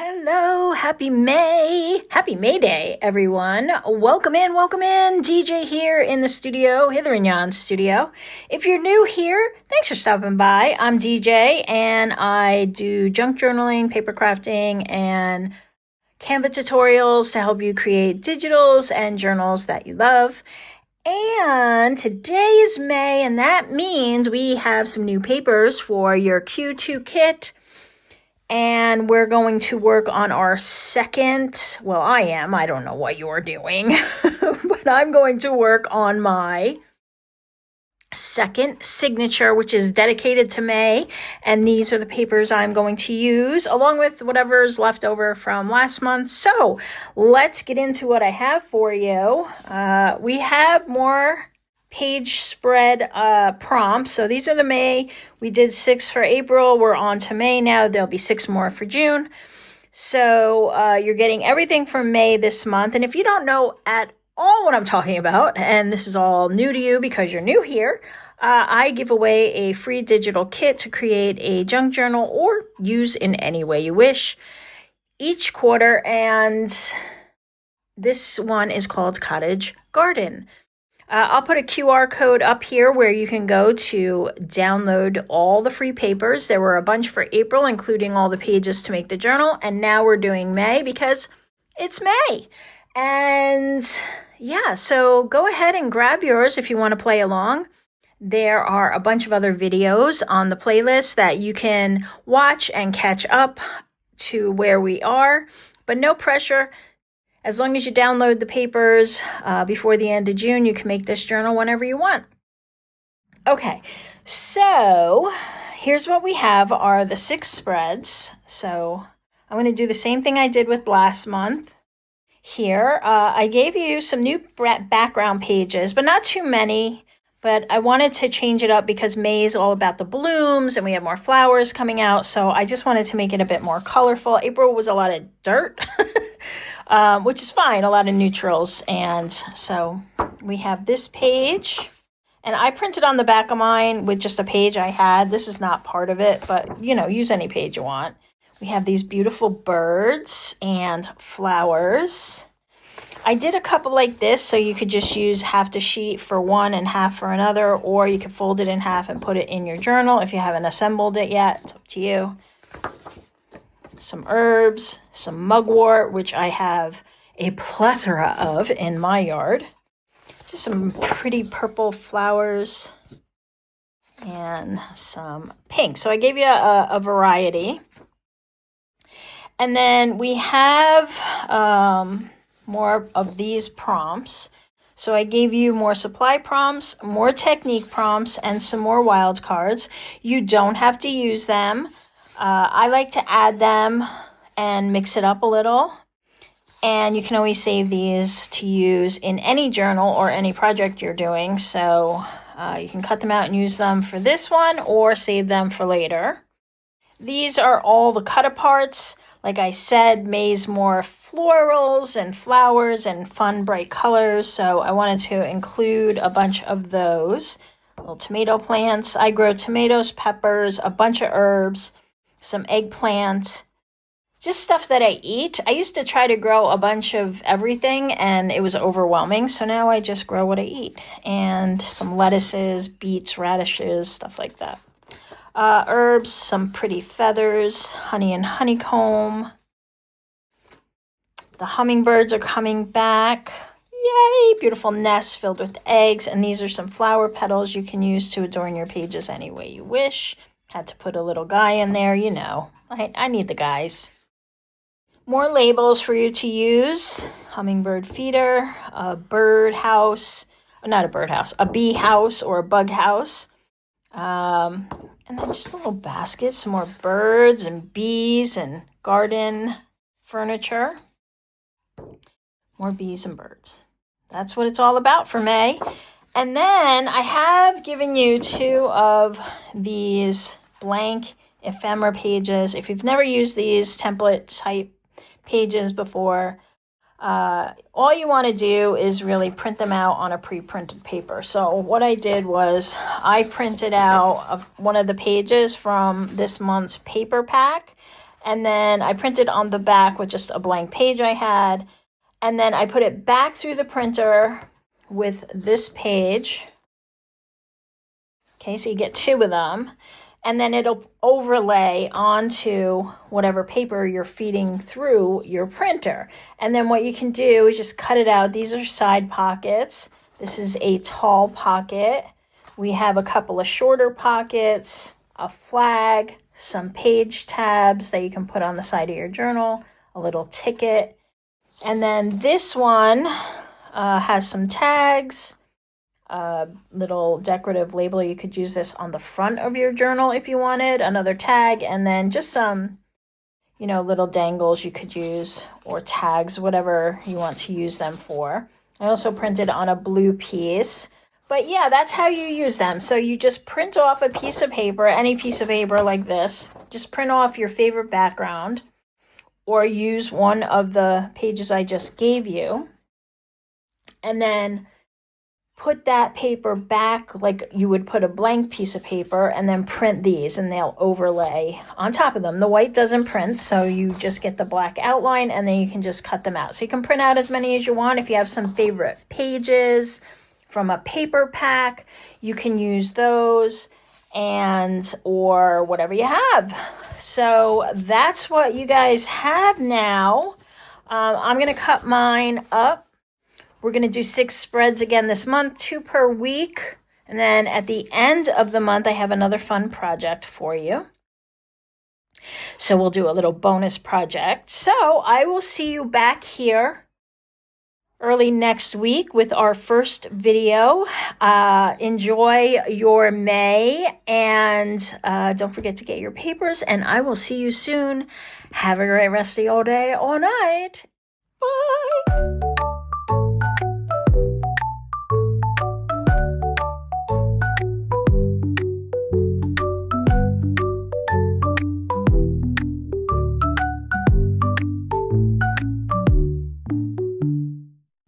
Hello, happy May Day, everyone. Welcome in, DJ here in the studio, Hither and Yon Studio. If you're new here, thanks for stopping by. I'm DJ and I do junk journaling, paper crafting, and Canva tutorials to help you create digitals and journals that you love. And today is May, and that means we have some new papers for your Q2 kit. And we're going to work on our second, well, I don't know what you're doing, but I'm going to work on my second signature, which is dedicated to May. And these are the papers I'm going to use, along with whatever's left over from last month. So let's get into what I have for you. We have more page spread prompts. So these are the May. We did 6 for April. We're on to May now. There'll be 6 more for June. So you're getting everything from May this month. And if you don't know at all what I'm talking about, and this is all new to you because you're new here, I give away a free digital kit to create a junk journal or use in any way you wish each quarter. And this one is called Cottage Garden. I'll put a QR code up here where you can go to download all the free papers. There were a bunch for April, including all the pages to make the journal. And now we're doing May because it's May. And yeah, so go ahead and grab yours if you want to play along. There are a bunch of other videos on the playlist that you can watch and catch up to where we are, but no pressure. As long as you download the papers before the end of June, you can make this journal whenever you want. Okay, so here's what we have are the 6 spreads. So I'm going to do the same thing I did with last month. Here, I gave you some new background pages, but not too many. But I wanted to change it up because May is all about the blooms and we have more flowers coming out. So I just wanted to make it a bit more colorful. April was a lot of dirt. Which is fine, a lot of neutrals. And so we have this page, and I printed on the back of mine with just a page I had. This is not part of it, but use any page you want. We have these beautiful birds and flowers. I did a couple like this, so you could just use half the sheet for one and half for another, or you could fold it in half and put it in your journal if you haven't assembled it yet. It's up to you. Some herbs, some mugwort, which I have a plethora of in my yard. Just some pretty purple flowers and some pink. So I gave you a variety. And then we have more of these prompts. So I gave you more supply prompts, more technique prompts, and some more wild cards. You don't have to use them. I like to add them and mix it up a little. And you can always save these to use in any journal or any project you're doing. So you can cut them out and use them for this one or save them for later. These are all the cut aparts. Like I said, May's more florals and flowers and fun, bright colors. So I wanted to include a bunch of those. Little tomato plants. I grow tomatoes, peppers, a bunch of herbs, some eggplant, just stuff that I eat. I used to try to grow a bunch of everything and it was overwhelming. So now I just grow what I eat. And some lettuces, beets, radishes, stuff like that. Herbs, some pretty feathers, honey and honeycomb. The hummingbirds are coming back. Yay! Beautiful nests filled with eggs. And these are some flower petals you can use to adorn your pages any way you wish. Had to put a little guy in there, I need the guys. More labels for you to use. Hummingbird feeder, a bird house, not a bird house, a bee house or a bug house. And then just a little basket, some more birds and bees and garden furniture. More bees and birds. That's what it's all about for May. And then I have given you 2 of these blank ephemera pages. If you've never used these template type pages before, all you want to do is really print them out on a pre-printed paper. So what I did was I printed out one of the pages from this month's paper pack And then I printed on the back with just a blank page I had. And then I put it back through the printer with this page. Okay, so you get 2 of them. And then it'll overlay onto whatever paper you're feeding through your printer. And then what you can do is just cut it out. These are side pockets. This is a tall pocket. We have a couple of shorter pockets, a flag, some page tabs that you can put on the side of your journal, a little ticket. And then this one has some tags, a little decorative label. You could use this on the front of your journal if you wanted, another tag, and then just some, little dangles you could use, or tags, whatever you want to use them for. I also printed on a blue piece. But yeah, that's how you use them. So you just print off a piece of paper, any piece of paper like this. Just print off your favorite background, or use one of the pages I just gave you. And then put that paper back like you would put a blank piece of paper, and then print these, and they'll overlay on top of them. The white doesn't print, so you just get the black outline, and then you can just cut them out. So you can print out as many as you want. If you have some favorite pages from a paper pack, you can use those, and or whatever you have. So that's what you guys have now. I'm going to cut mine up. We're going to do 6 spreads again this month, 2 per week. And then at the end of the month, I have another fun project for you. So we'll do a little bonus project. So I will see you back here early next week with our first video. Enjoy your May, and don't forget to get your papers, and I will see you soon. Have a great rest of your day or night. Bye.